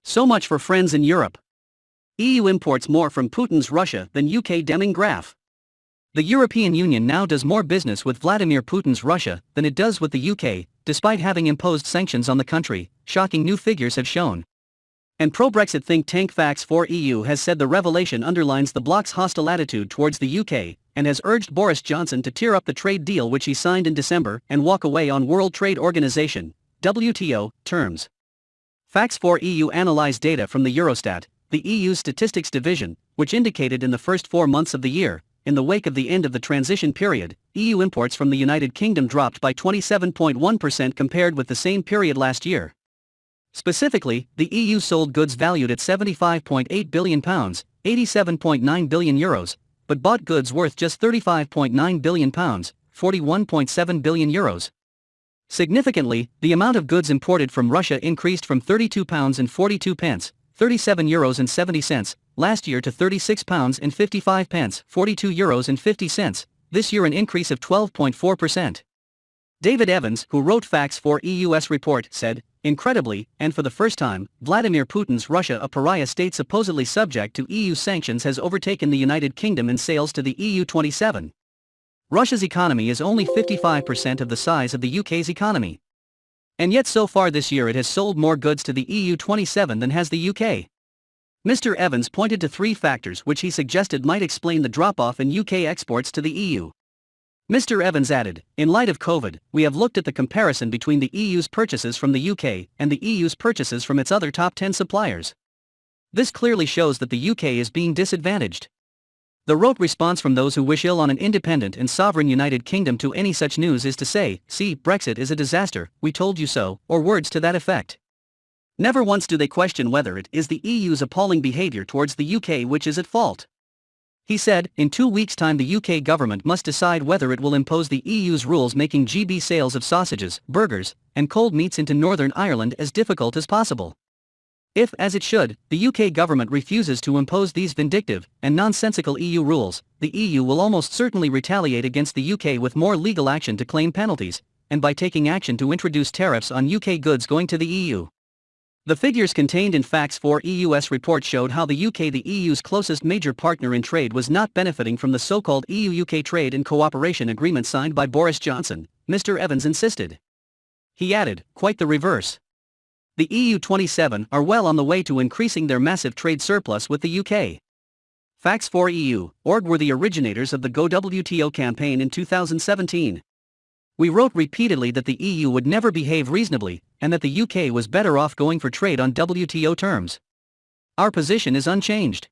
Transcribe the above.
So much for friends in Europe. EU imports more from Putin's Russia than UK Deming graph. The European Union now does more business with Vladimir Putin's Russia than it does with the UK, despite having imposed sanctions on the country, shocking new figures have shown. And pro-Brexit think tank Facts4EU has said the revelation underlines the bloc's hostile attitude towards the UK, and has urged Boris Johnson to tear up the trade deal which he signed in December and walk away on World Trade Organization, WTO, terms. Facts4EU analysed data from the Eurostat, the EU's statistics division, which indicated in the first 4 months of the year, in the wake of the end of the transition period, EU imports from the United Kingdom dropped by 27.1% compared with the same period last year. Specifically, the EU sold goods valued at £75.8 billion, €87.9 billion, but bought goods worth just £35.9 billion, €41.7 billion. Significantly, the amount of goods imported from Russia increased from £32.42, €37.70, last year to £36.55, €42.50, this year an increase of 12.4%. David Evans, who wrote Facts4EU's report, said, "Incredibly, and for the first time, Vladimir Putin's Russia, a pariah state supposedly subject to EU sanctions, has overtaken the United Kingdom in sales to the EU 27. Russia's economy is only 55% of the size of the UK's economy. And yet so far this year it has sold more goods to the EU 27 than has the UK." Mr. Evans pointed to 3 factors which he suggested might explain the drop-off in UK exports to the EU. Mr. Evans added, "In light of COVID, we have looked at the comparison between the EU's purchases from the UK and the EU's purchases from its other top 10 suppliers. This clearly shows that the UK is being disadvantaged." The rote response from those who wish ill on an independent and sovereign United Kingdom to any such news is to say, "See, Brexit is a disaster, we told you so," or words to that effect. Never once do they question whether it is the EU's appalling behavior towards the UK which is at fault. He said, "In 2 weeks' time the UK government must decide whether it will impose the EU's rules making GB sales of sausages, burgers, and cold meats into Northern Ireland as difficult as possible. If, as it should, the UK government refuses to impose these vindictive and nonsensical EU rules, the EU will almost certainly retaliate against the UK with more legal action to claim penalties, and by taking action to introduce tariffs on UK goods going to the EU." The figures contained in Facts4EU's report showed how the UK, the EU's closest major partner in trade, was not benefiting from the so-called EU-UK trade and cooperation agreement signed by Boris Johnson, Mr. Evans insisted. He added, "Quite the reverse. The EU 27 are well on the way to increasing their massive trade surplus with the UK." Facts4EU.org were the originators of the Go WTO campaign in 2017. "We wrote repeatedly that the EU would never behave reasonably, and that the UK was better off going for trade on WTO terms. Our position is unchanged.